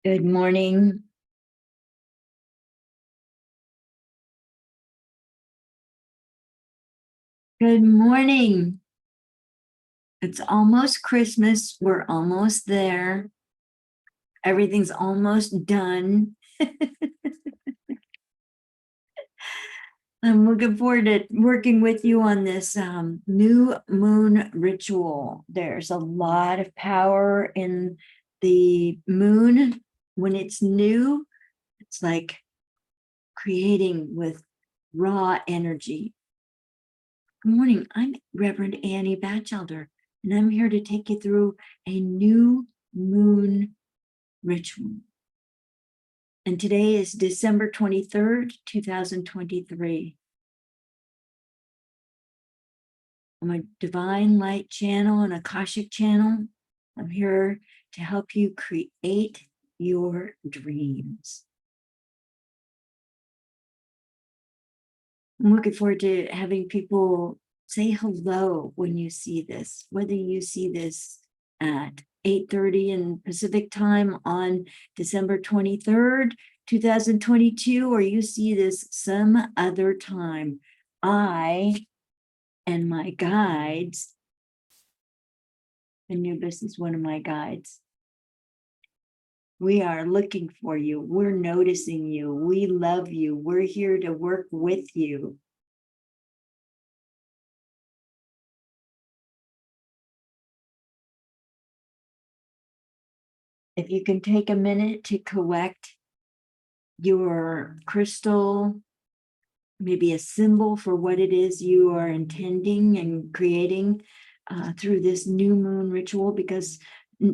Good morning. Good morning. It's almost Christmas. We're almost there. Everything's almost done. I'm looking forward to working with you on this new moon ritual. There's a lot of power in the moon. When it's new, it's like creating with raw energy. Good morning. I'm Reverend Annie Batchelder, and I'm here to take you through a new moon ritual. And today is December 23rd, 2023. I'm a divine light channel and Akashic channel. I'm here to help you create your dreams. I'm looking forward to having people say hello when you see this, whether you see this at 8:30 in Pacific time on December 23rd, 2022, or you see this some other time. I and my guides, Anubis is one of my guides. We are looking for you. We're noticing you. We love you. We're here to work with you. If you can take a minute to collect your crystal, maybe a symbol for what it is you are intending and creating through this new moon ritual, because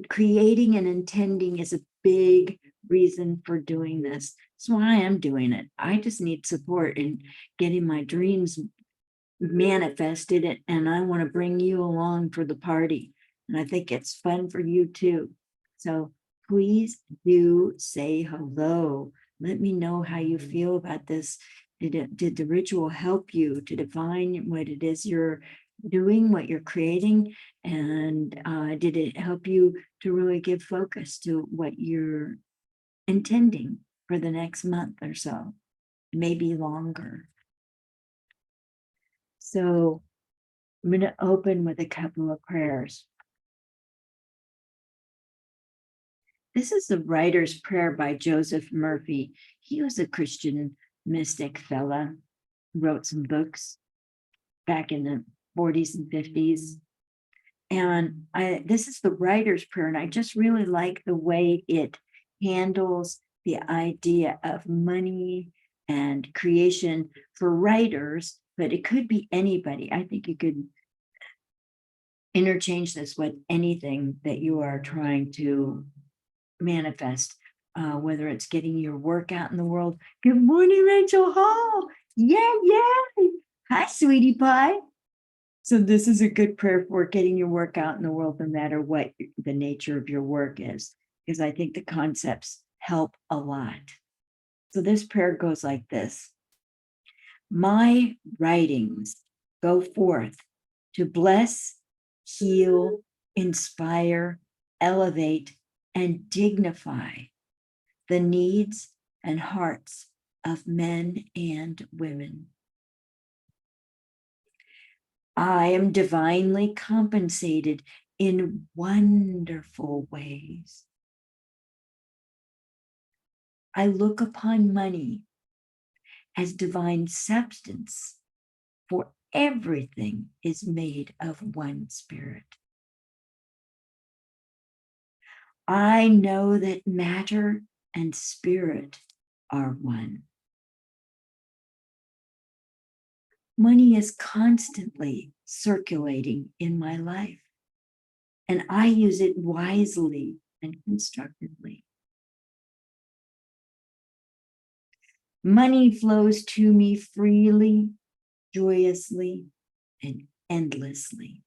creating and intending is a big reason for doing this. That's why I'm doing it. I just need support in getting my dreams manifested, and I want to bring you along for the party. And I think it's fun for you too. So please do say hello. Let me know how you feel about this. Did the ritual help you to define what it is you're doing, what you're creating? And did it help you to really give focus to what you're intending for the next month or so, maybe longer? So I'm going to open with a couple of prayers. This is the Writer's Prayer by Joseph Murphy. He was a Christian mystic fella, wrote some books back in the 40s and 50s. And this is the Writer's Prayer, and I just really like the way it handles the idea of money and creation for writers, but it could be anybody. I think you could interchange this with anything that you are trying to manifest, whether it's getting your work out in the world. Good morning, Rachel Hall. Yeah. Hi, sweetie pie. So this is a good prayer for getting your work out in the world, no matter what the nature of your work is, because I think the concepts help a lot. So this prayer goes like this. My writings go forth to bless, heal, inspire, elevate, and dignify the needs and hearts of men and women. I am divinely compensated in wonderful ways. I look upon money as divine substance, for everything is made of one spirit. I know that matter and spirit are one. Money is constantly circulating in my life, and I use it wisely and constructively. Money flows to me freely, joyously, and endlessly.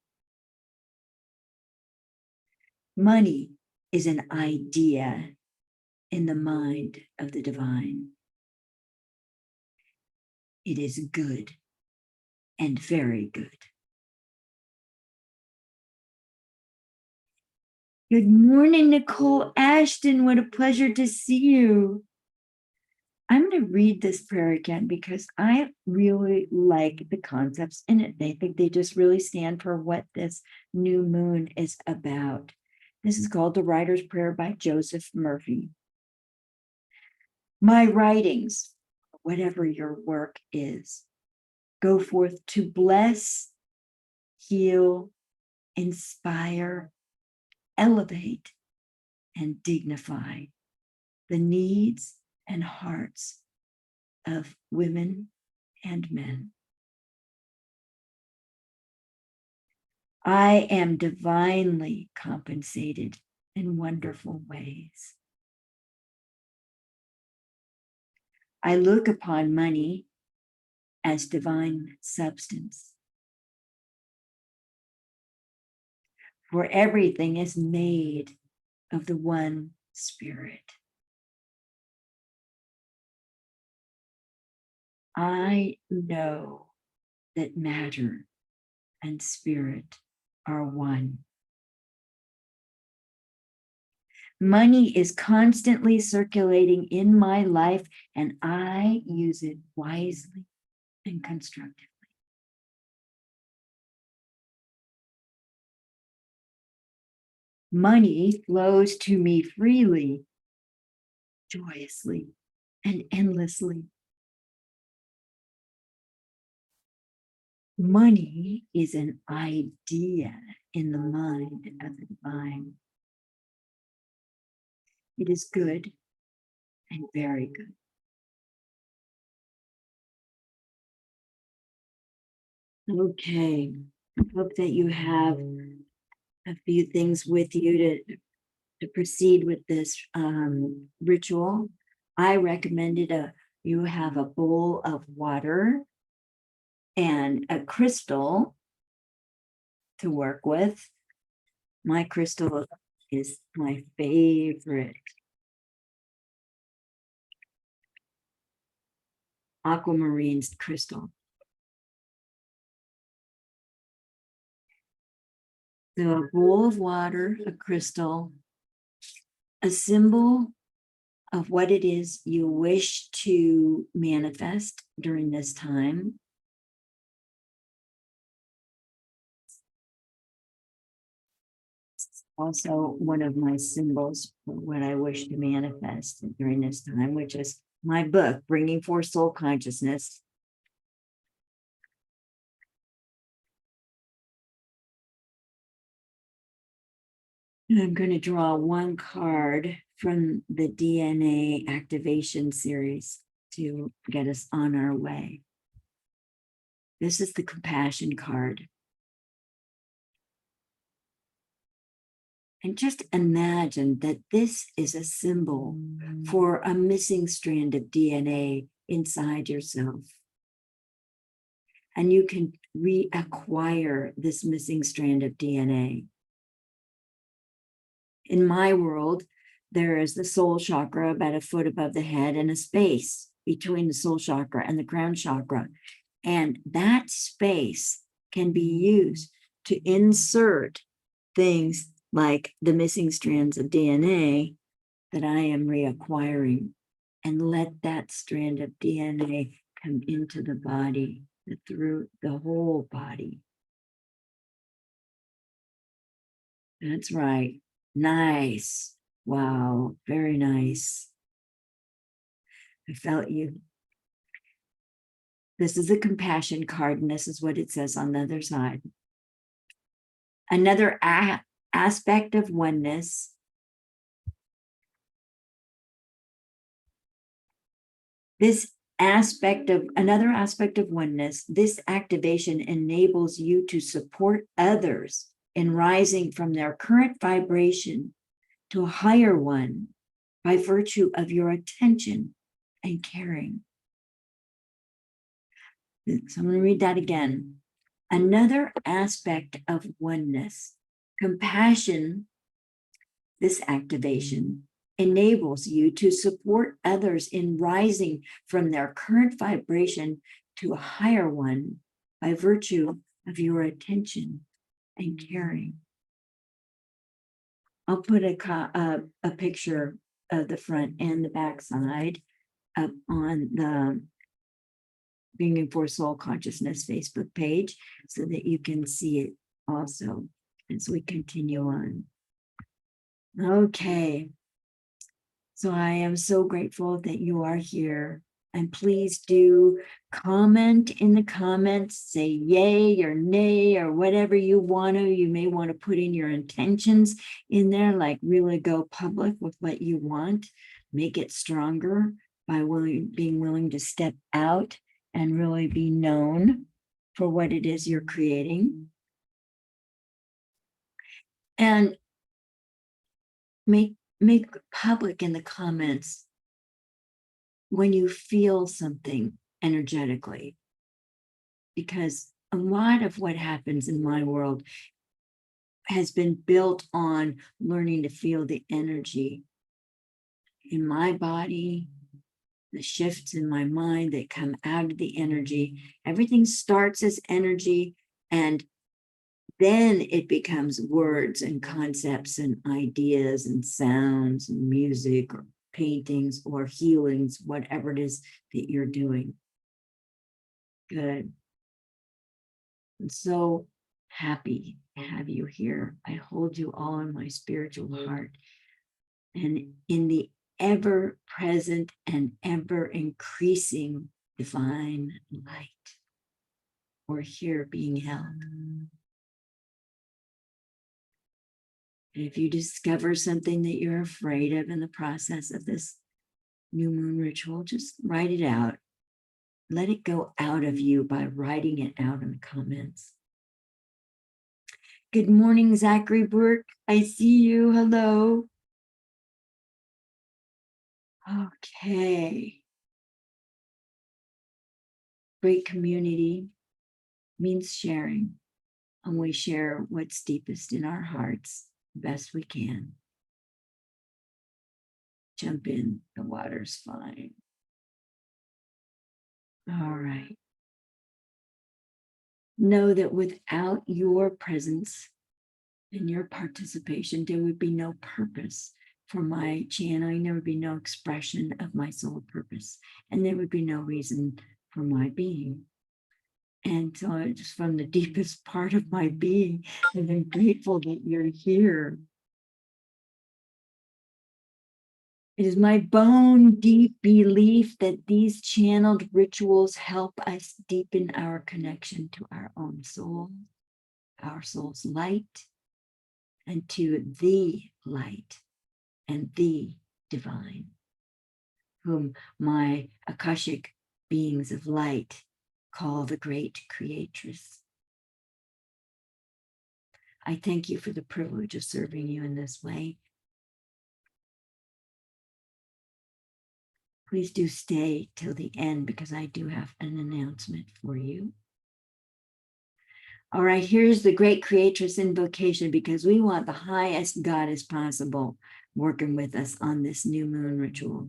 Money is an idea in the mind of the divine. It is good and very good. Good morning, Nicole Ashton. What a pleasure to see you. I'm going to read this prayer again because I really like the concepts in it. I think they just really stand for what this new moon is about. This is called The Writer's Prayer by Joseph Murphy. My writings, whatever your work is, go forth to bless, heal, inspire, elevate, and dignify the needs and hearts of women and men. I am divinely compensated in wonderful ways. I look upon money as divine substance, for everything is made of the one Spirit. I know that matter and spirit are one. Money is constantly circulating in my life, and I use it wisely and constructively. Money flows to me freely, joyously, and endlessly. Money is an idea in the mind of the divine. It is good and very good. Okay, I hope that you have a few things with you to proceed with this ritual. I recommended you have a bowl of water and a crystal to work with. My crystal is my favorite. Aquamarine crystal. So a bowl of water, a crystal, a symbol of what it is you wish to manifest during this time. Also, one of my symbols for what I wish to manifest during this time, which is my book, Bringing Forth Soul Consciousness. And I'm going to draw one card from the DNA activation series to get us on our way. This is the compassion card. And just imagine that this is a symbol for a missing strand of DNA inside yourself. And you can reacquire this missing strand of DNA. In my world, there is the soul chakra about a foot above the head and a space between the soul chakra and the crown chakra. And that space can be used to insert things like the missing strands of DNA that I am reacquiring, and let that strand of DNA come into the body, through the whole body. That's right. Nice. Wow. Very nice. I felt you. This is a compassion card, and this is what it says on the other side. Another aspect of oneness another aspect of oneness, this activation enables you to support others in rising from their current vibration to a higher one by virtue of your attention and caring. So I'm going to read that again. Another aspect of oneness, compassion, this activation enables you to support others in rising from their current vibration to a higher one by virtue of your attention and caring. I'll put a picture of the front and the back side up on the Being for Soul Consciousness Facebook page so that you can see it also as we continue on. Okay. So I am so grateful that you are here. And please do comment in the comments, say yay or nay or whatever you want to. You may want to put in your intentions in there, like really go public with what you want. Make it stronger by being willing to step out and really be known for what it is you're creating. And make public in the comments when you feel something energetically, because a lot of what happens in my world has been built on learning to feel the energy in my body, the shifts in my mind that come out of the energy. Everything starts as energy, and then it becomes words and concepts and ideas and sounds and music or paintings or healings, whatever it is that you're doing. Good. I'm so happy to have you here. I hold you all in my spiritual heart and in the ever present and ever increasing divine light. We're here being held. And if you discover something that you're afraid of in the process of this new moon ritual, just write it out. Let it go out of you by writing it out in the comments. Good morning, Zachary Burke. I see you. Hello. Okay. Great community means sharing, and we share what's deepest in our hearts the best we can. Jump in, the water's fine. All right. Know that without your presence and your participation, there would be no purpose for my channeling. There would be no expression of my soul purpose, and there would be no reason for my being. And so just from the deepest part of my being, I'm grateful that you're here. It is my bone deep belief that these channeled rituals help us deepen our connection to our own soul, our soul's light, and to the light and the divine, whom my Akashic beings of light call the great creatress. I thank you for the privilege of serving you in this way. Please do stay till the end because I do have an announcement for you. All right, here's the great creatress invocation because we want the highest goddess possible working with us on this new moon ritual.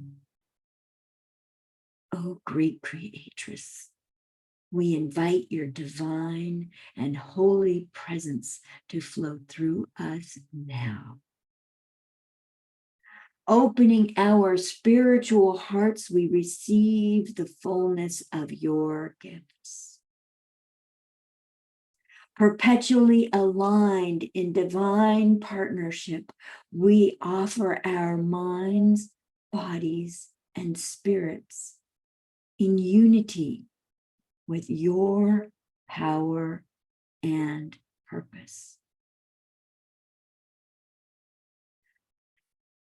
Oh, great creatress, we invite your divine and holy presence to flow through us now. Opening our spiritual hearts, we receive the fullness of your gifts. Perpetually aligned in divine partnership, we offer our minds, bodies, and spirits in unity with your power and purpose.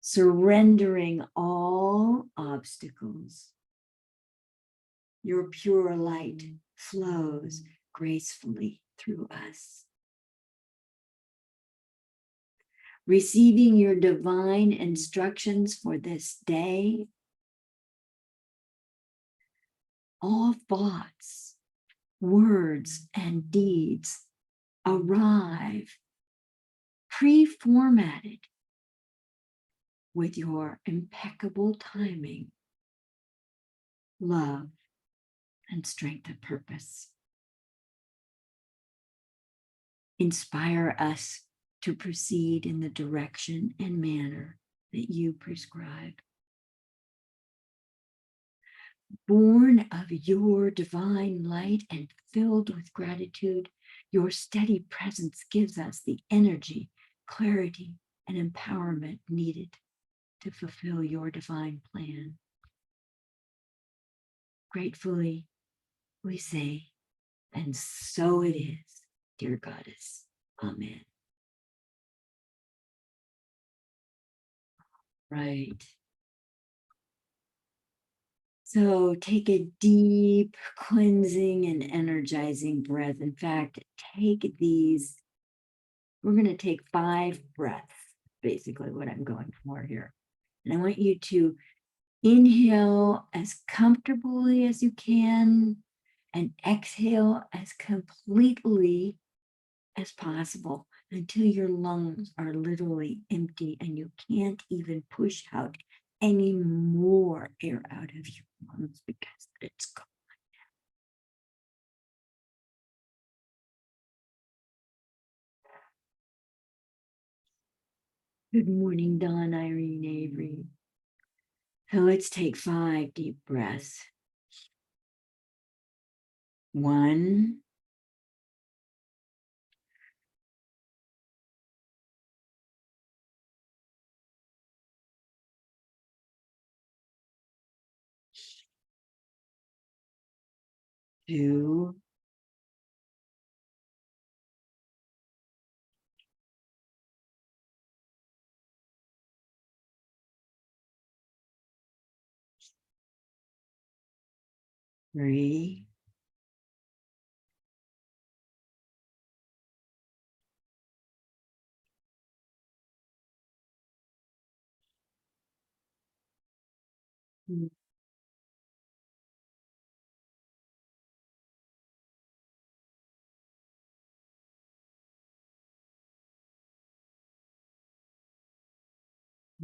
Surrendering all obstacles, your pure light flows gracefully through us. Receiving your divine instructions for this day, all thoughts, words, and deeds arrive pre-formatted with your impeccable timing, love, and strength of purpose. Inspire us to proceed in the direction and manner that you prescribe. Born of your divine light and filled with gratitude, your steady presence gives us the energy, clarity, and empowerment needed to fulfill your divine plan. Gratefully, we say, and so it is, dear Goddess. Amen. Right. So take a deep cleansing and energizing breath. In fact, take these. We're going to take 5 breaths, basically what I'm going for here. And I want you to inhale as comfortably as you can and exhale as completely as possible until your lungs are literally empty and you can't even push out any more air out of your lungs because it's gone. Good morning, Dawn, Irene, Avery. So let's take 5 deep breaths. 1, 2, 3,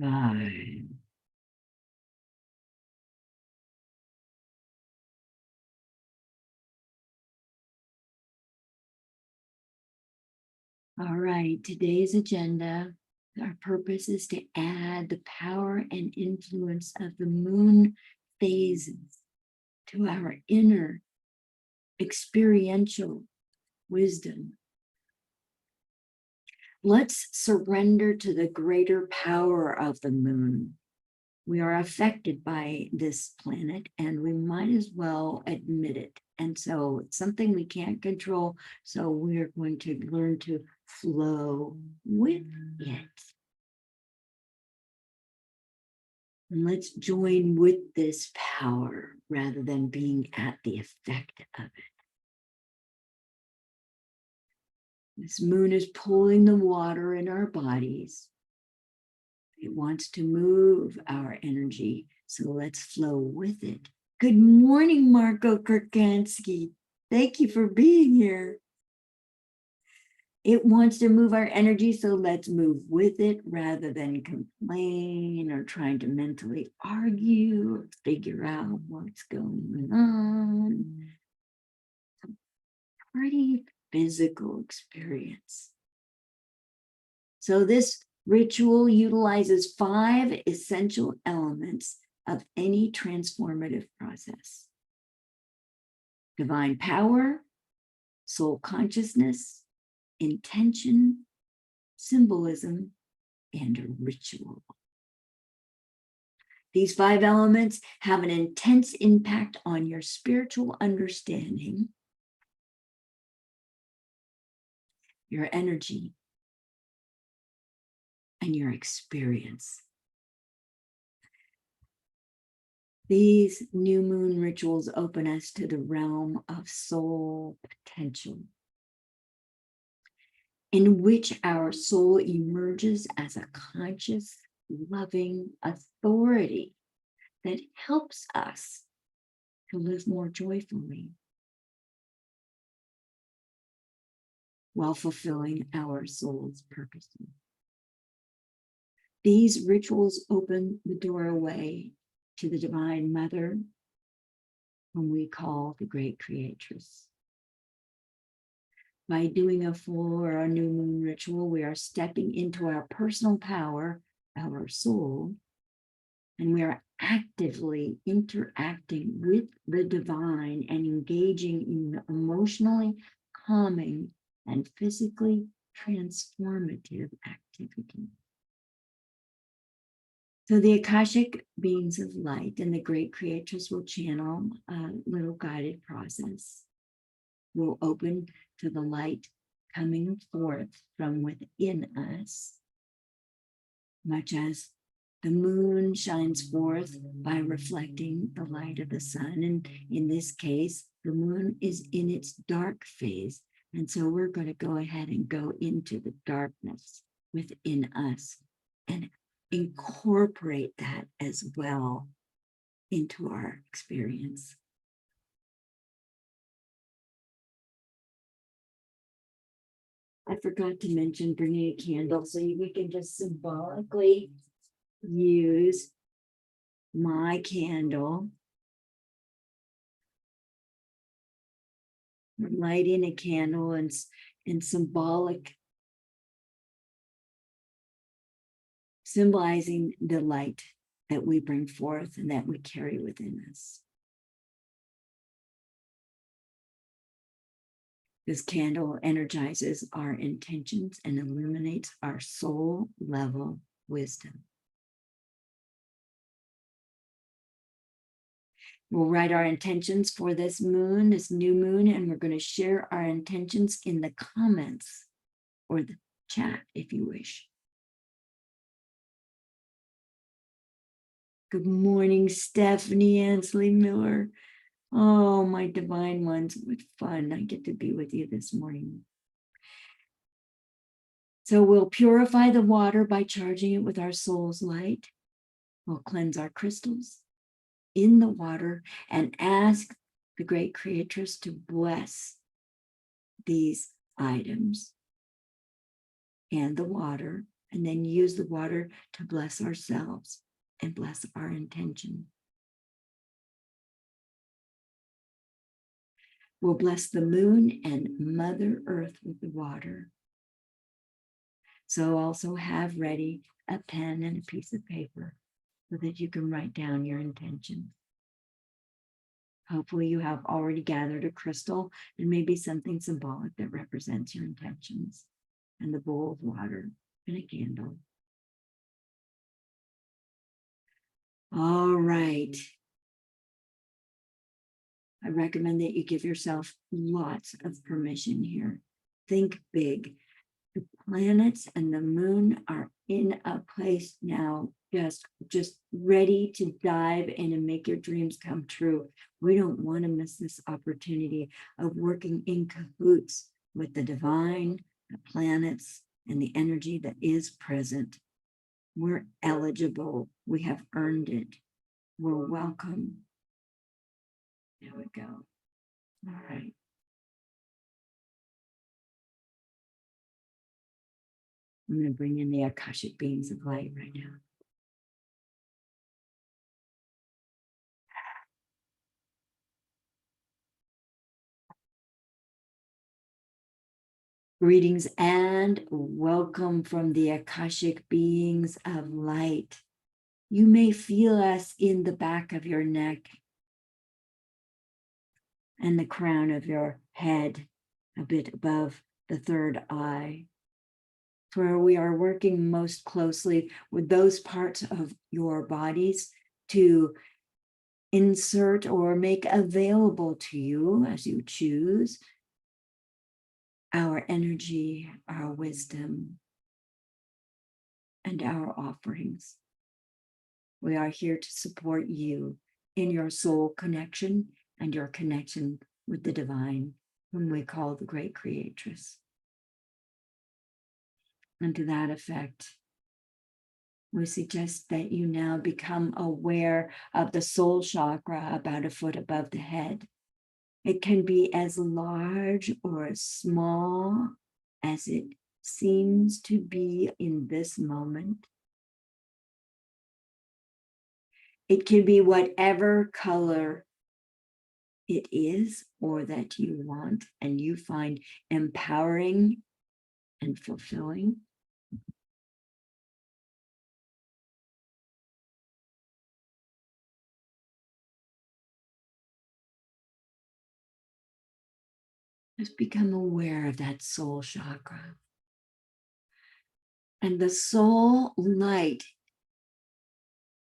5. All right, today's agenda, our purpose is to add the power and influence of the moon phases to our inner experiential wisdom. Let's surrender to the greater power of the moon. We are affected by this planet and we might as well admit it. And so it's something we can't control. So we're going to learn to flow with it. And let's join with this power rather than being at the effect of it. This moon is pulling the water in our bodies. It wants to move our energy, so let's flow with it. Good morning, Marco Kurkansky. Thank you for being here. It wants to move our energy, so let's move with it rather than complain or trying to mentally argue or figure out what's going on. It's a pretty physical experience. So this ritual utilizes 5 essential elements of any transformative process: divine power, soul consciousness, intention, symbolism, and a ritual. These 5 elements have an intense impact on your spiritual understanding, your energy, and your experience. These new moon rituals open us to the realm of soul potential, in which our soul emerges as a conscious, loving authority that helps us to live more joyfully while fulfilling our soul's purposes. These rituals open the doorway to the Divine Mother, whom we call the Great Creatress. By doing a full or a new moon ritual, we are stepping into our personal power, our soul, and we are actively interacting with the divine and engaging in emotionally calming and physically transformative activity. So the Akashic beings of light and the great creatress will channel a little guided process. We'll open to the light coming forth from within us, much as the moon shines forth by reflecting the light of the sun. And in this case, the moon is in its dark phase. And so we're going to go ahead and go into the darkness within us and incorporate that as well into our experience. I forgot to mention bringing a candle, so we can just symbolically use my candle, lighting a candle and symbolic, symbolizing the light that we bring forth and that we carry within us. This candle energizes our intentions and illuminates our soul level wisdom. We'll write our intentions for this moon, this new moon, and we're going to share our intentions in the comments or the chat if you wish. Good morning, Stephanie Ansley Miller. Oh, my divine ones, what fun. I get to be with you this morning. So we'll purify the water by charging it with our soul's light. We'll cleanse our crystals in the water and ask the great creatress to bless these items and the water, and then use the water to bless ourselves and bless our intention. We'll bless the moon and Mother Earth with the water. So also have ready a pen and a piece of paper so that you can write down your intention. Hopefully you have already gathered a crystal and maybe something symbolic that represents your intentions, and the bowl of water and a candle. All right. I recommend that you give yourself lots of permission here. Think big. The planets and the moon are in a place now just ready to dive in and make your dreams come true. We don't want to miss this opportunity of working in cahoots with the divine, the planets, and the energy that is present. We're eligible. We have earned it. We're welcome. There we go. All right. I'm going to bring in the Akashic beings of light right now. Greetings and welcome from the Akashic beings of light. You may feel us in the back of your neck and the crown of your head, a bit above the third eye, where we are working most closely with those parts of your bodies to insert or make available to you as you choose our energy, our wisdom, and our offerings. We are here to support you in your soul connection and your connection with the divine, whom we call the great creatress. And to that effect, we suggest that you now become aware of the soul chakra about a foot above the head. It can be as large or as small as it seems to be in this moment. It can be whatever color it is or that you want and you find empowering and fulfilling. Just become aware of that soul chakra. And the soul light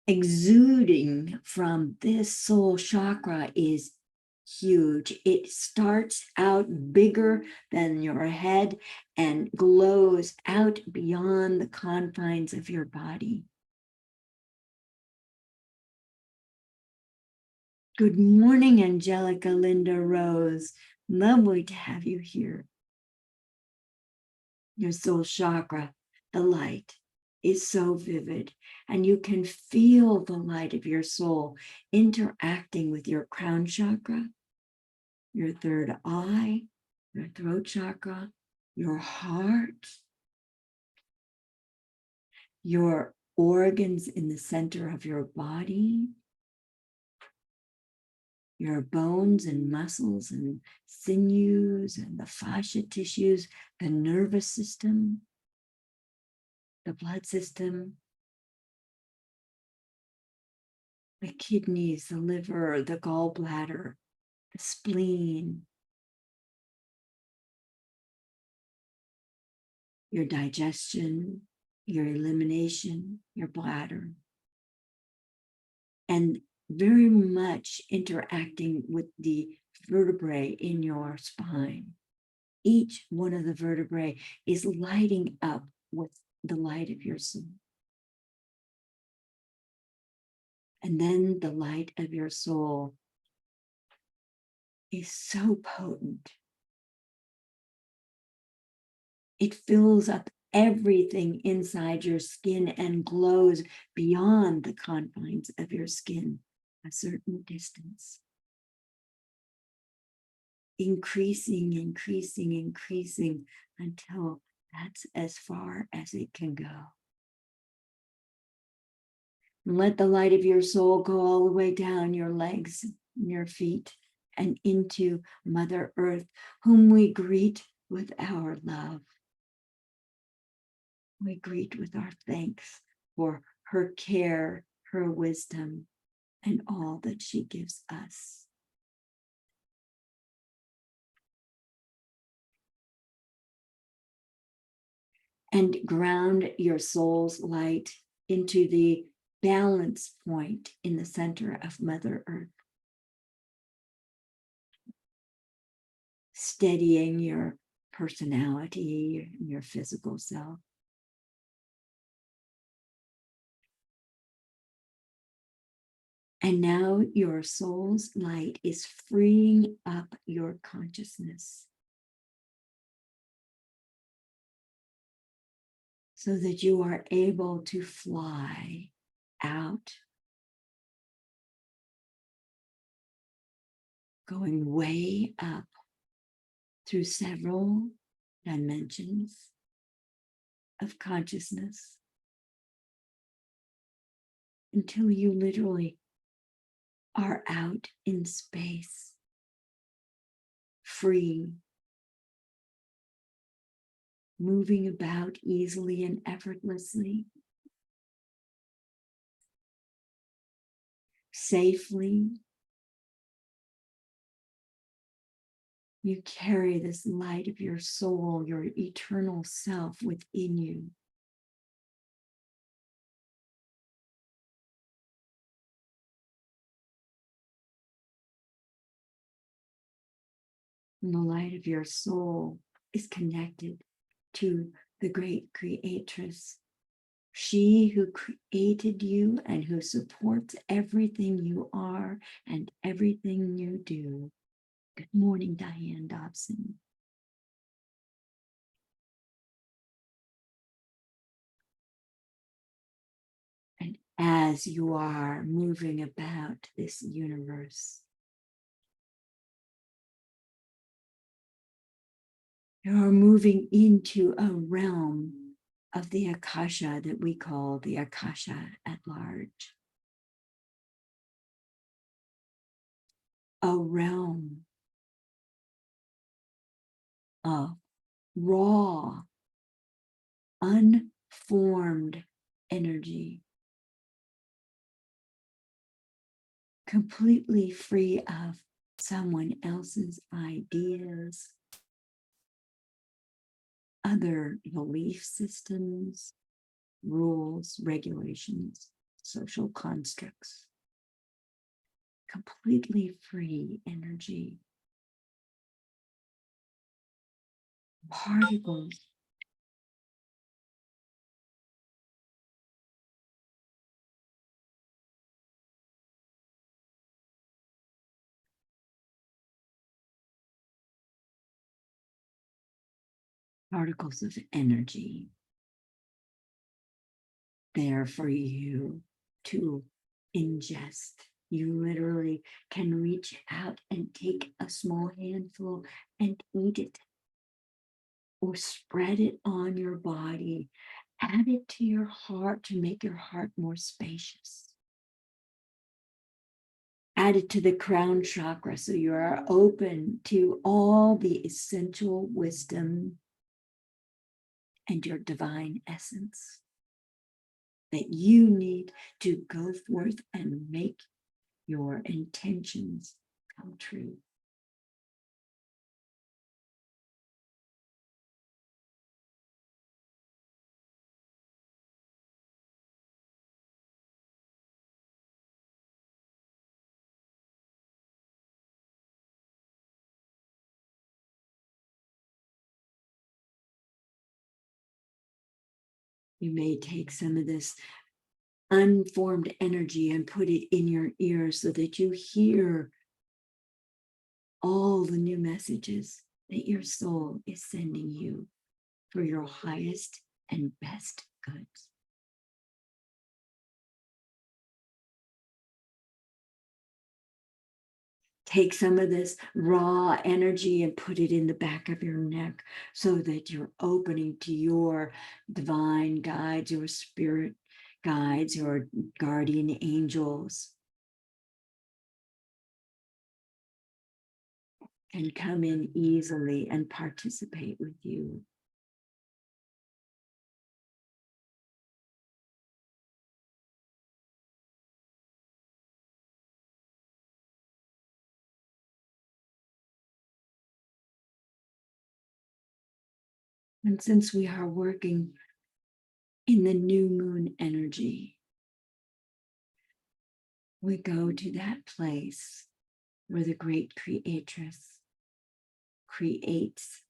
exuding from this soul chakra is huge. It starts out bigger than your head and glows out beyond the confines of your body. Good morning, Angelica Linda Rose. Lovely to have you here. Your soul chakra, the light, is so vivid, and you can feel the light of your soul interacting with your crown chakra, your third eye, your throat chakra, your heart, your organs in the center of your body, your bones and muscles and sinews and the fascia tissues, the nervous system, the blood system, the kidneys, the liver, the gallbladder, the spleen, your digestion, your elimination, your bladder, and very much interacting with the vertebrae in your spine. Each one of the vertebrae is lighting up with the light of your soul. And then the light of your soul is so potent. It fills up everything inside your skin and glows beyond the confines of your skin a certain distance. Increasing, increasing, increasing until that's as far as it can go. And let the light of your soul go all the way down your legs, your feet, and into Mother Earth, whom we greet with our love. We greet with our thanks for her care, her wisdom, and all that she gives us. And ground your soul's light into the balance point in the center of Mother Earth, steadying your personality and your physical self. And now your soul's light is freeing up your consciousness so that you are able to fly out, going way up through several dimensions of consciousness until you literally are out in space, free, moving about easily and effortlessly, safely. You carry this light of your soul, your eternal self within you. And the light of your soul is connected to the great creatress, she who created you and who supports everything you are and everything you do. Good morning, Diane Dobson. And as you are moving about this universe, you're moving into a realm of the Akasha that we call the Akasha at large. a realm of raw, unformed energy, completely free of someone else's ideas, other belief systems, rules, regulations, social constructs. Completely free energy. Particles particles of energy there for you to ingest. You literally can reach out and take a small handful and eat it, or spread it on your body. Add it to your heart to make your heart more spacious. Add it to the crown chakra so you are open to all the essential wisdom and your divine essence that you need to go forth and make your intentions come true. You may take some of this unformed energy and put it in your ears so that you hear all the new messages that your soul is sending you for your highest and best goods. Take some of this raw energy and put it in the back of your neck so that you're opening to your divine guides, your spirit guides, your guardian angels, can come in easily and participate with you. And since we are working in the new moon energy, we go to that place where the great creatress creates,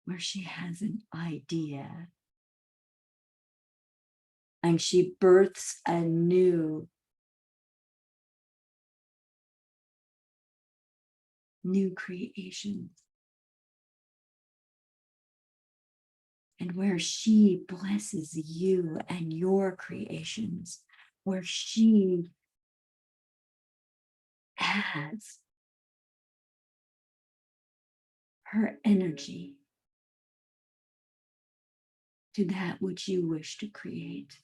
where she has an idea and she births a new creations, and where she blesses you and your creations, where she adds her energy to that which you wish to create.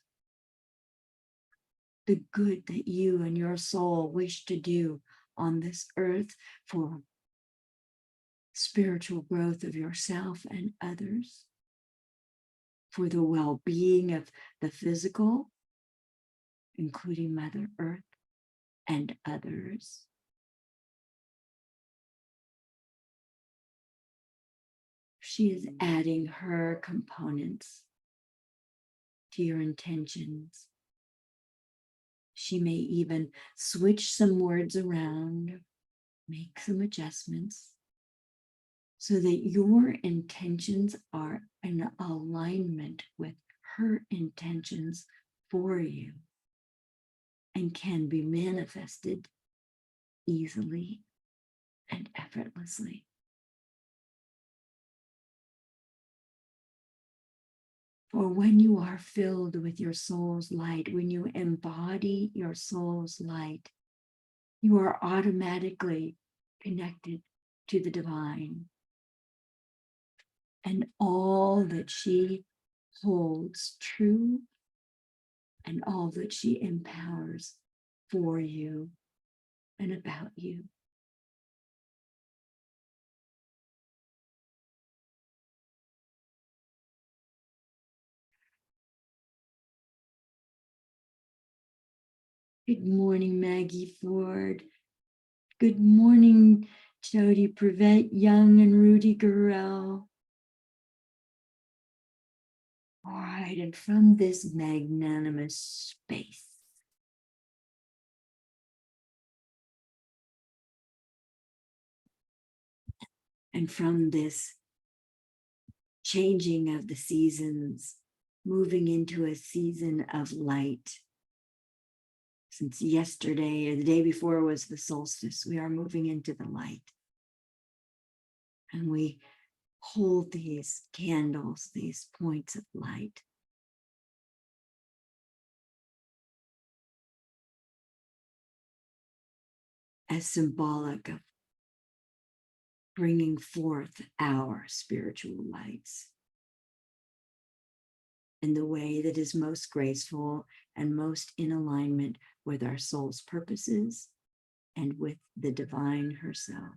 The good that you and your soul wish to do on this earth for spiritual growth of yourself and others, for the well-being of the physical, including Mother Earth and others. She is adding her components to your intentions. She may even switch some words around, make some adjustments, so that your intentions are in alignment with her intentions for you and can be manifested easily and effortlessly. For when you are filled with your soul's light, when you embody your soul's light, you are automatically connected to the divine. And all that she holds true and all that she empowers for you and about you. Good morning, Maggie Ford. Good morning, Jody Prevent Young and Rudy Gurrell. All right, and from this magnanimous space, and from this changing of the seasons, moving into a season of light. Since yesterday or the day before was the solstice, we are moving into the light. And we hold these candles, these points of light. As symbolic of bringing forth our spiritual lights in the way that is most graceful and most in alignment with our soul's purposes and with the divine herself.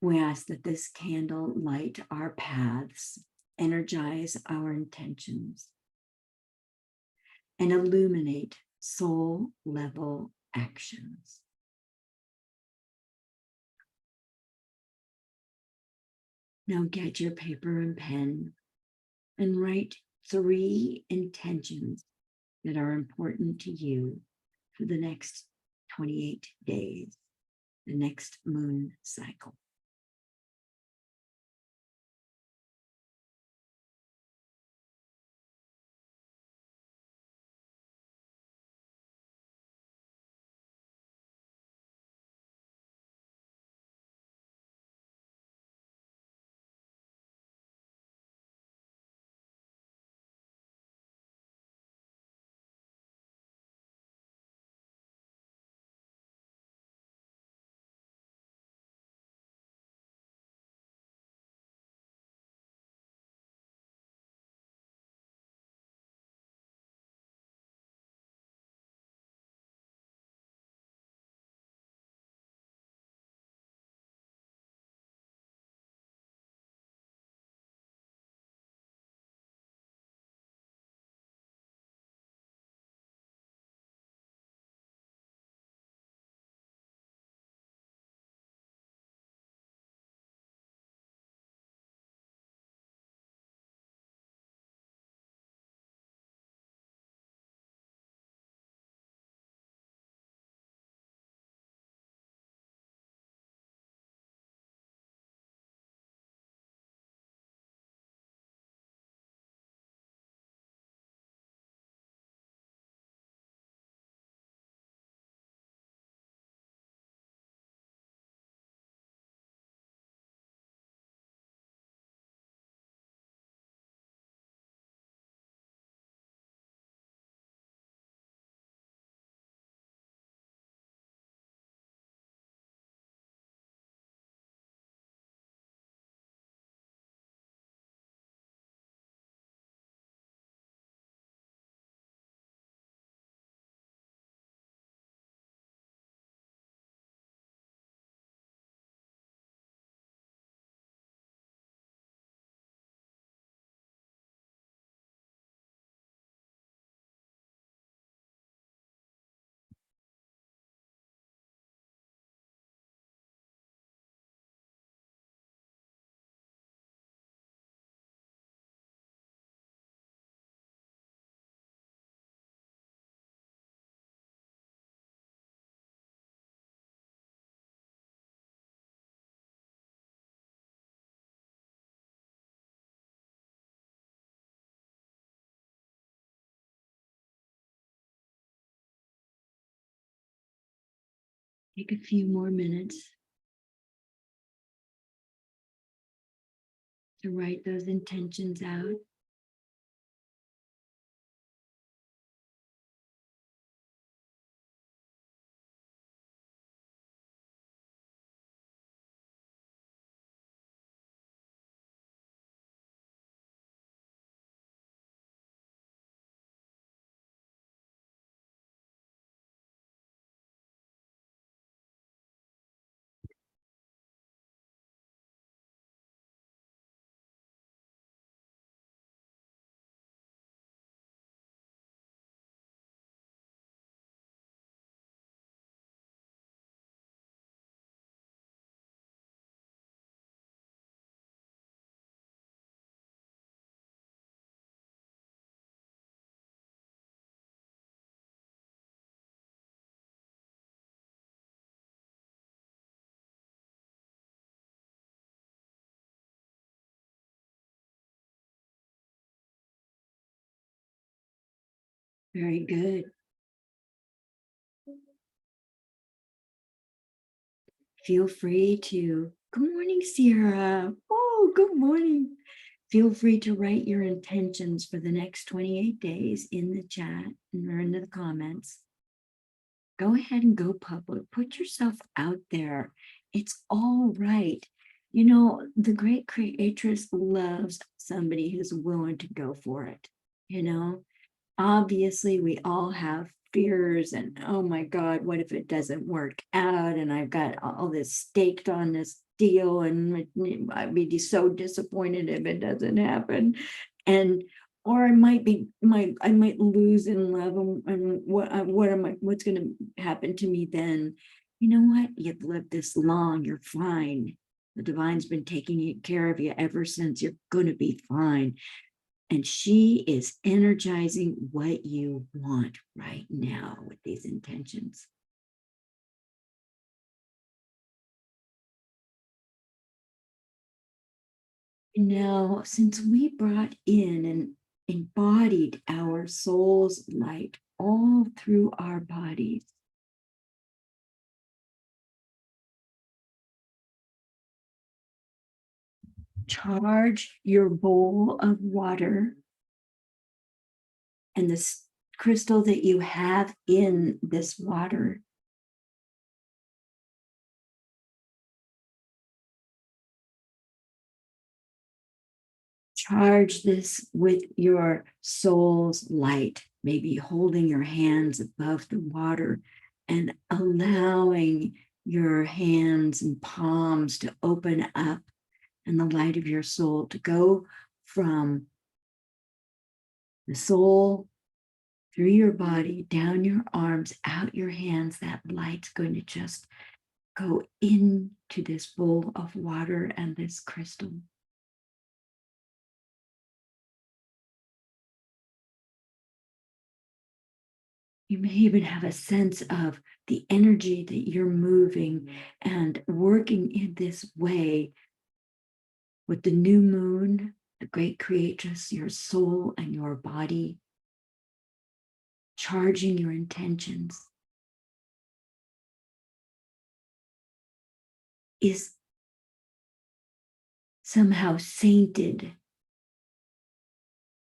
We ask that this candle light our paths, energize our intentions, and illuminate soul level actions. Now get your paper and pen and write 3 intentions that are important to you for the next 28 days, the next moon cycle. Take a few more minutes to write those intentions out. Very good. Feel free to, good morning, Sierra. Oh, good morning. Feel free to write your intentions for the next 28 days in the chat or in the comments. Go ahead and go public. Put yourself out there. It's all right. You know, the great creatress loves somebody who's willing to go for it. You know, obviously we all have fears and, oh my God, what if it doesn't work out? And I've got all this staked on this deal, and I'd be so disappointed if it doesn't happen. And or I might I might lose in love, and what's going to happen to me then? You know what? You've lived this long, you're fine. The divine's been taking care of you ever since. You're going to be fine. And she is energizing what you want right now with these intentions. Now, since we brought in and embodied our soul's light all through our bodies, charge your bowl of water and this crystal that you have in this water. Charge this with your soul's light, maybe holding your hands above the water and allowing your hands and palms to open up and the light of your soul to go from the soul through your body, down your arms, out your hands. That light's going to just go into this bowl of water and this crystal. You may even have a sense of the energy that you're moving and working in this way with the new moon, the great creatress, your soul and your body, charging your intentions is somehow sainted,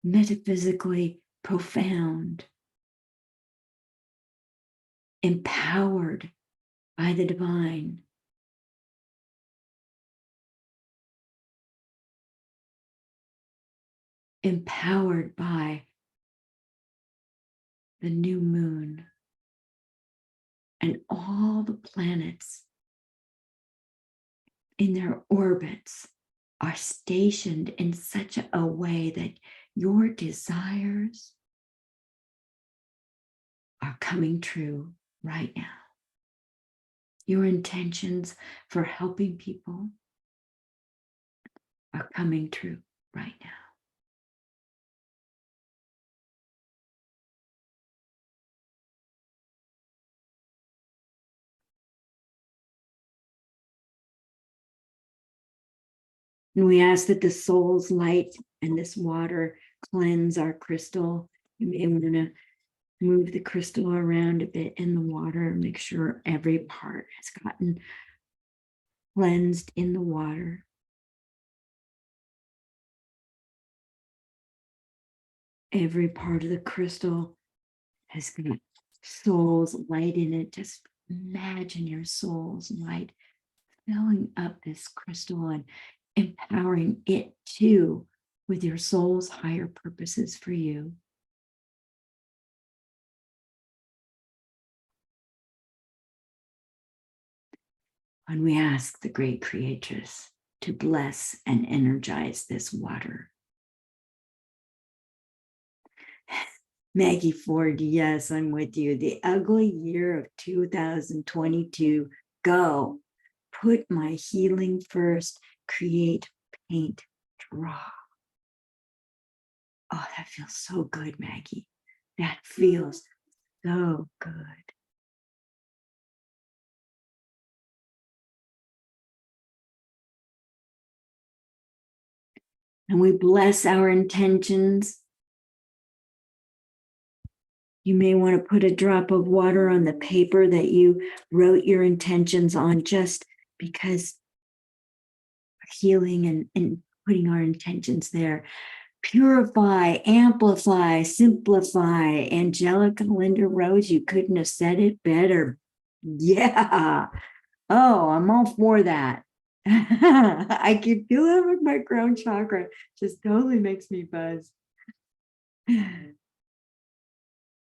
metaphysically profound, empowered by the divine. Empowered by the new moon and all the planets in their orbits are stationed in such a way that your desires are coming true right now. Your intentions for helping people are coming true right now. And we ask that the soul's light and this water cleanse our crystal. You may want to move the crystal around a bit in the water, make sure every part has gotten cleansed in the water. Every part of the crystal has got soul's light in it. Just imagine your soul's light filling up this crystal and empowering it too with your soul's higher purposes for you. And we ask the great creatress to bless and energize this water. Maggie Ford, yes, I'm with you. The ugly year of 2022, go. Put my healing first, create, paint, draw. Oh, that feels so good, Maggie. That feels so good. And we bless our intentions You may want to put a drop of water on the paper that you wrote your intentions on, just because healing and putting our intentions there. Purify, amplify, simplify. Angelica Linda Rose, you couldn't have said it better. Yeah. Oh, I'm all for that. I can feel it with my crown chakra. Just totally makes me buzz.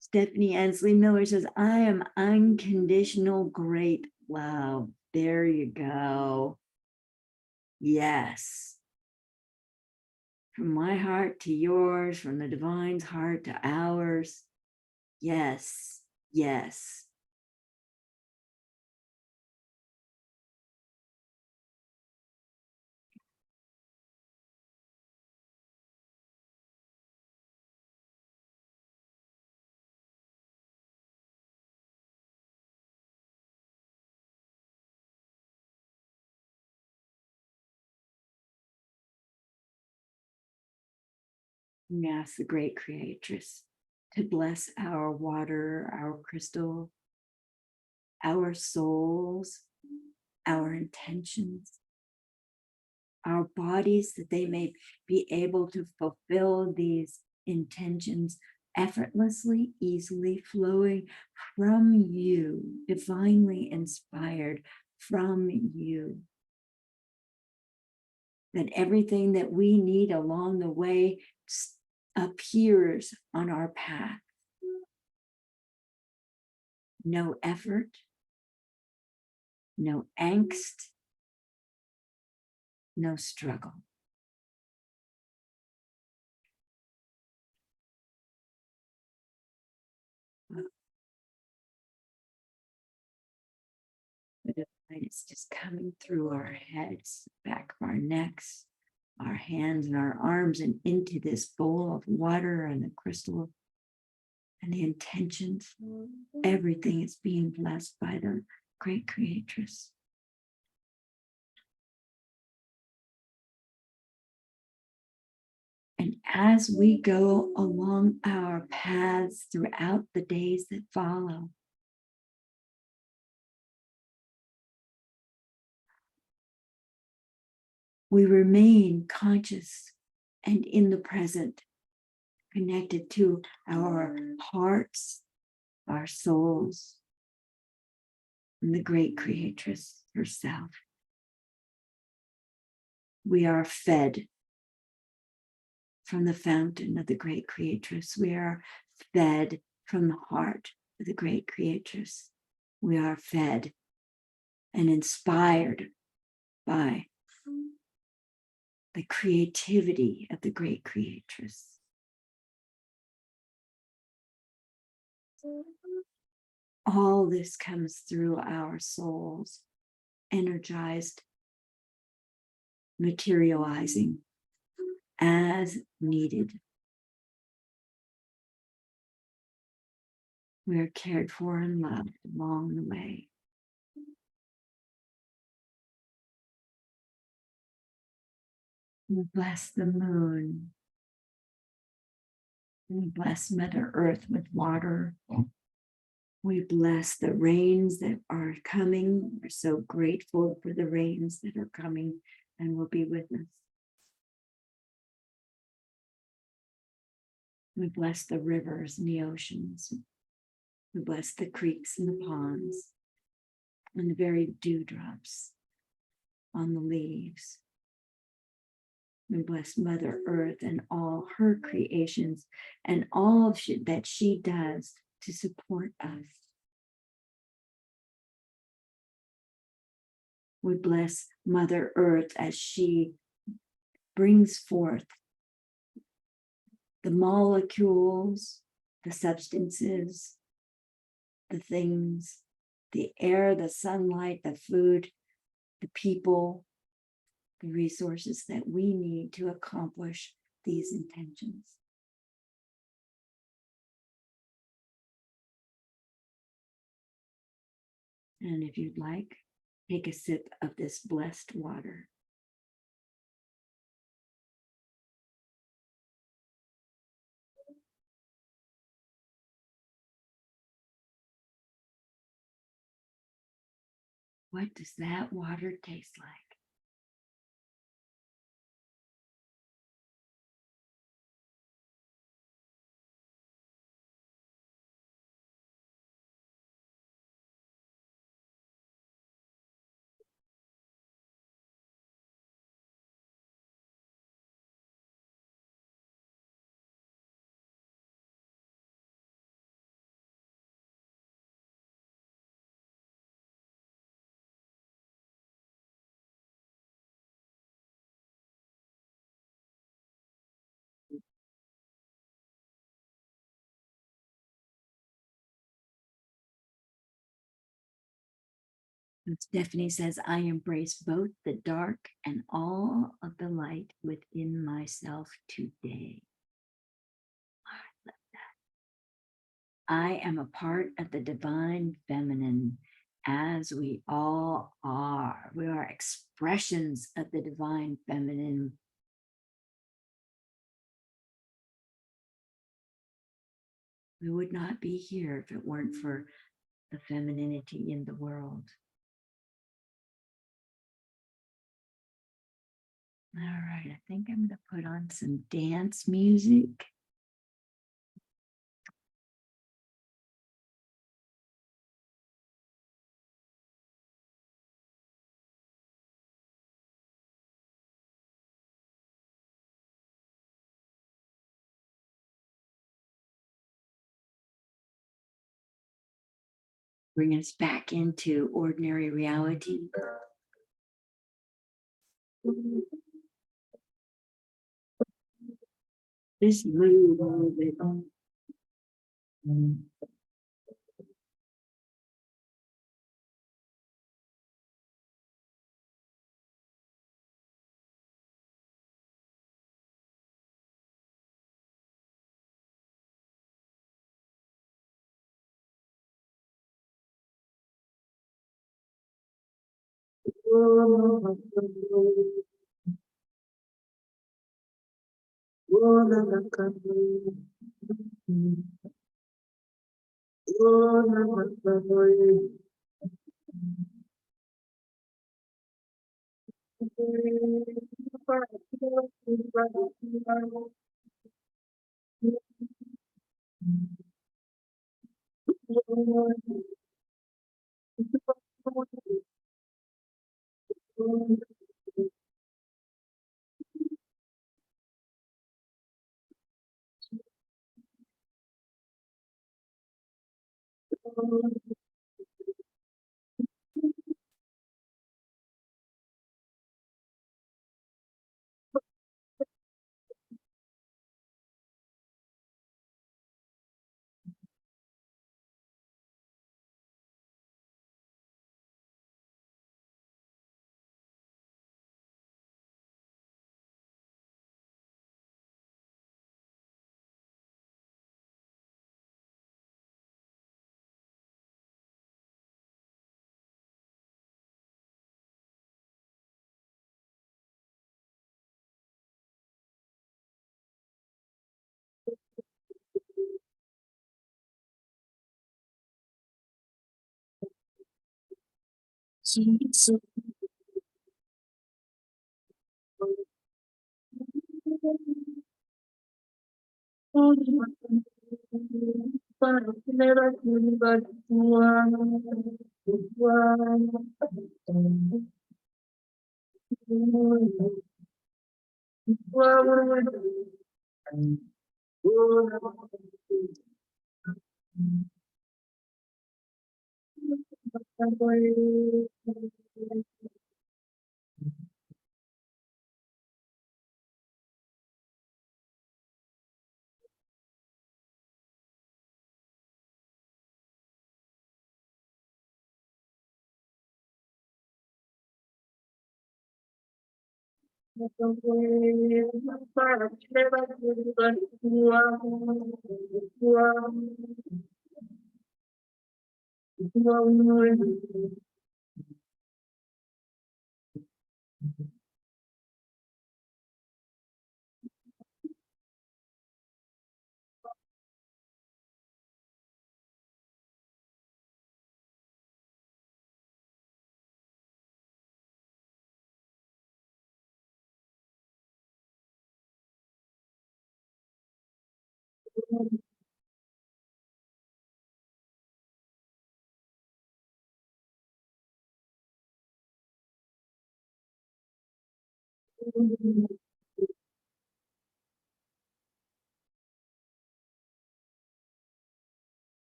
Stephanie Ansley Miller says, I am unconditional great love. There you go. Yes. From my heart to yours, from the divine's heart to ours. Yes, yes. We ask the great creatress to bless our water, our crystal, our souls, our intentions, our bodies, that they may be able to fulfill these intentions effortlessly, easily, flowing from you, divinely inspired from you. That everything that we need along the way appears on our path. No effort, no angst, no struggle. The divine is just coming through our heads, back of our necks, our hands and our arms, and into this bowl of water and the crystal and the intentions. Everything is being blessed by the great creatress. And as we go along our paths throughout the days that follow, we remain conscious and in the present, connected to our hearts, our souls, and the great creatress herself. We are fed from the fountain of the great creatress. We are fed from the heart of the great creatress. We are fed and inspired by the creativity of the great creatress. All this comes through our souls, energized, materializing as needed. We are cared for and loved along the way. We bless the moon. We bless Mother Earth with water. We bless the rains that are coming. We're so grateful for the rains that are coming and will be with us. We bless the rivers and the oceans. We bless the creeks and the ponds and the very dewdrops on the leaves. We bless Mother Earth and all her creations and all that she does to support us. We bless Mother Earth as she brings forth the molecules, the substances, the things, the air, the sunlight, the food, the people, the resources that we need to accomplish these intentions. And if you'd like, take a sip of this blessed water. What does that water taste like? And Stephanie says, I embrace both the dark and all of the light within myself today. I am a part of the divine feminine, as we all are. We are expressions of the divine feminine. We would not be here if it weren't for the femininity in the world. All right, I think I'm going to put on some dance music. Bring us back into ordinary reality. This mood a little bit.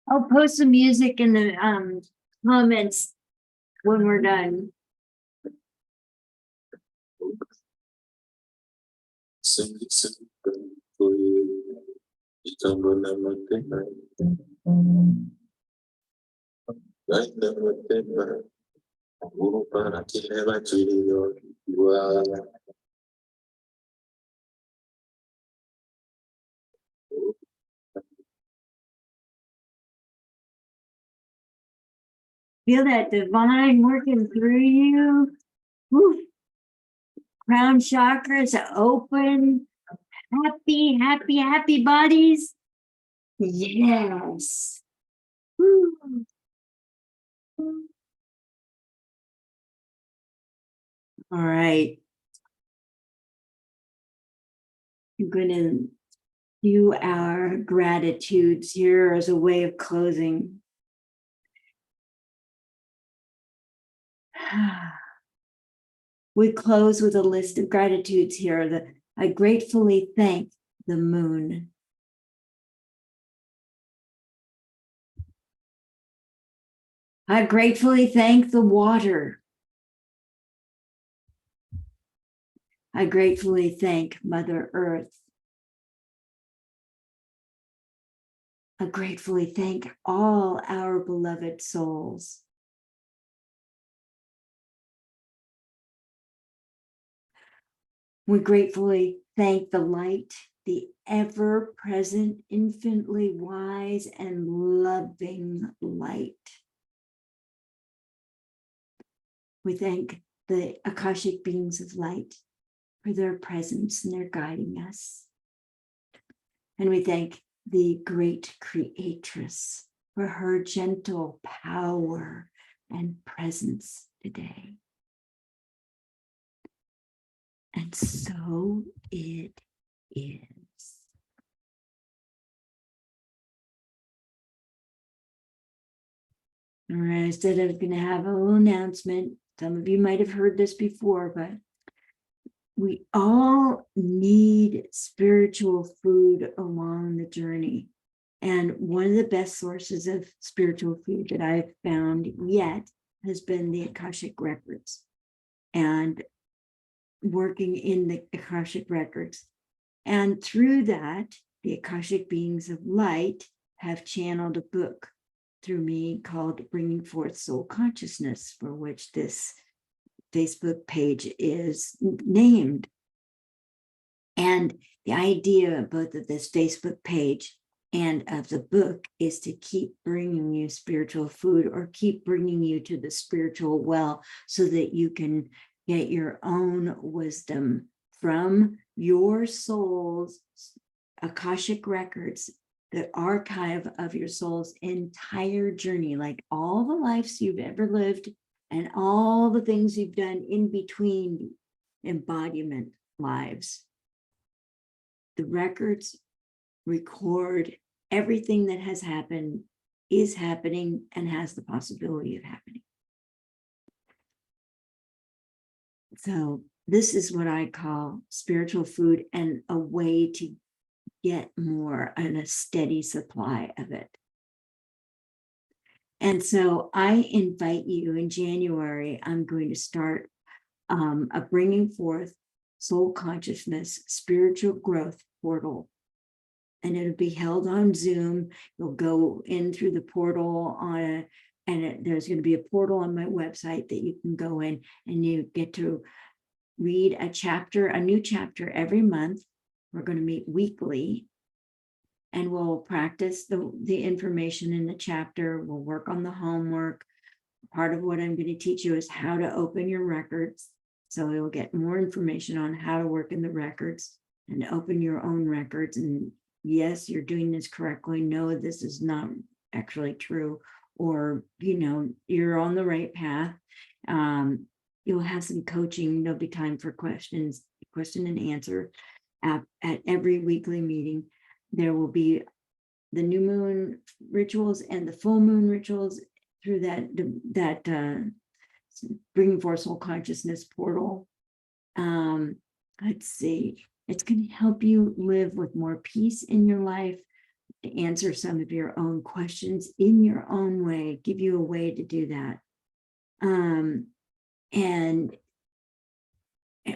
I'll post some music in the comments when we're done. Feel that divine working through you. Woo. Crown chakras open. Happy, happy, happy bodies. Yes. Woo. All right. I'm going to do our gratitudes here as a way of closing. We close with a list of gratitudes here that I gratefully thank the moon. I gratefully thank the water. I gratefully thank Mother Earth. I gratefully thank all our beloved souls. We gratefully thank the light, the ever-present, infinitely wise and loving light. We thank the Akashic beings of light for their presence and their guiding us. And we thank the great creatress for her gentle power and presence today. And so it is. All right, instead of going to have a little announcement, some of you might have heard this before, but we all need spiritual food along the journey. And one of the best sources of spiritual food that I've found yet has been the Akashic Records. And working in the Akashic Records. And through that, the Akashic beings of light have channeled a book through me called Bringing Forth Soul Consciousness, for which this Facebook page is named. And the idea of both of this Facebook page and of the book is to keep bringing you spiritual food, or keep bringing you to the spiritual well, so that you can get your own wisdom from your soul's Akashic records, the archive of your soul's entire journey, like all the lives you've ever lived and all the things you've done in between embodiment lives. The records record everything that has happened, is happening, and has the possibility of happening. So this is what I call spiritual food, and a way to get more and a steady supply of it. And so I invite you in January, I'm going to start a Bringing Forth Soul Consciousness Spiritual Growth Portal. And it'll be held on Zoom. You'll go in through the portal there's going to be a portal on my website that you can go in, and you get to read a new chapter every month. We're going to meet weekly, and we'll practice the information in the chapter. We'll work on the homework. Part of what I'm going to teach you is how to open your records. So you'll get more information on how to work in the records and open your own records. And yes, you're doing this correctly. No, this is not actually true. Or, you're on the right path. You'll have some coaching. There'll be time for question and answer at every weekly meeting. There will be the new moon rituals and the full moon rituals through that bringing forth soul consciousness portal. Let's see, it's going to help you live with more peace in your life, to answer some of your own questions in your own way, give you a way to do that. And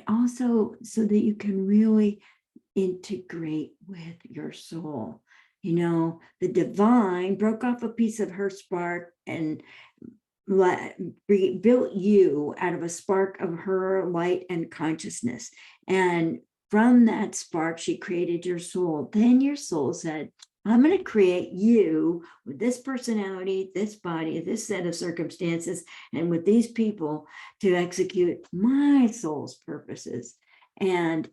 also so that you can really integrate with your soul. The divine broke off a piece of her spark and built you out of a spark of her light and consciousness. And from that spark, she created your soul. Then your soul said, I'm going to create you with this personality, this body, this set of circumstances, and with these people to execute my soul's purposes. And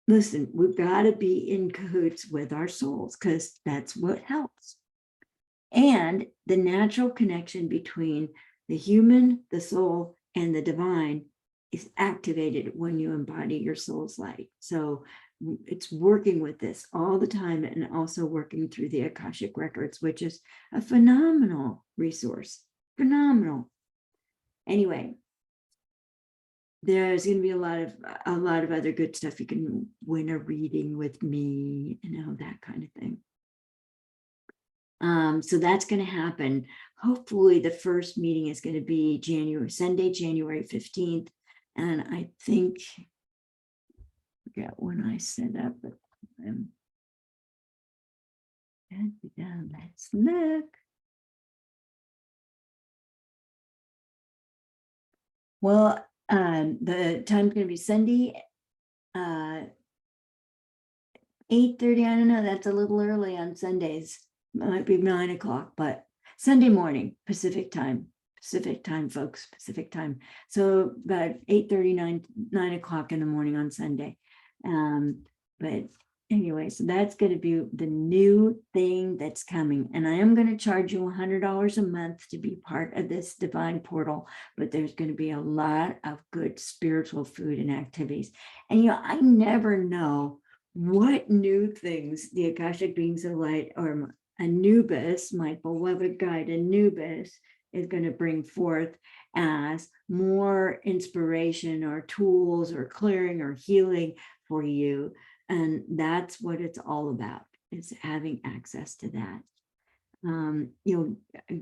listen, we've got to be in cahoots with our souls because that's what helps. And the natural connection between the human, the soul, and the divine is activated when you embody your soul's light. So it's working with this all the time, and also working through the Akashic records, which is a phenomenal resource. Phenomenal. Anyway, there's going to be a lot of other good stuff. You can win a reading with me, that kind of thing. So that's going to happen. Hopefully the first meeting is going to be Sunday, January 15th. And I think, I forget when I set up, but let's look. Well, the time's going to be Sunday, 8:30. I don't know. That's a little early on Sundays. It might be 9 o'clock, but Sunday morning, Pacific time, folks, Pacific time. So about 8:30, 9 o'clock in the morning on Sunday. But anyway, so that's going to be the new thing that's coming. And I am going to charge you $100 a month to be part of this divine portal, but there's going to be a lot of good spiritual food and activities. And, I never know what new things the Akashic beings of light, or Anubis, my beloved guide Anubis, is going to bring forth as more inspiration or tools or clearing or healing for you. And that's what it's all about, is having access to that. You're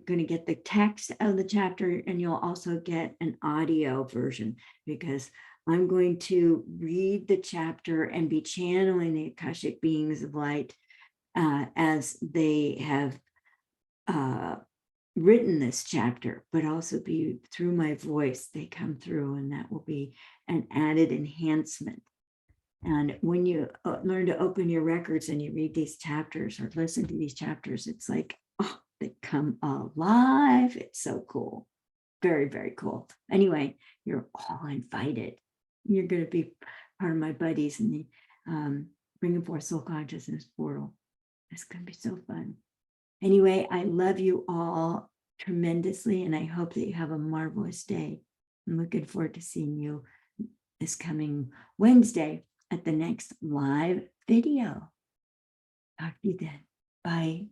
going to get the text of the chapter, and you'll also get an audio version, because I'm going to read the chapter and be channeling the Akashic beings of light as they have written this chapter, but also be through my voice. They come through, and that will be an added enhancement. And when you learn to open your records and you read these chapters or listen to these chapters, it's like, oh, they come alive. It's so cool. Very, very cool. Anyway, you're all invited. You're going to be part of my buddies in the Bringing Forth Soul Consciousness portal. It's going to be so fun. Anyway, I love you all tremendously, and I hope that you have a marvelous day. I'm looking forward to seeing you this coming Wednesday at the next live video. Talk to you then. Bye.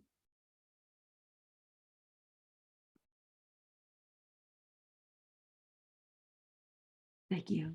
Thank you.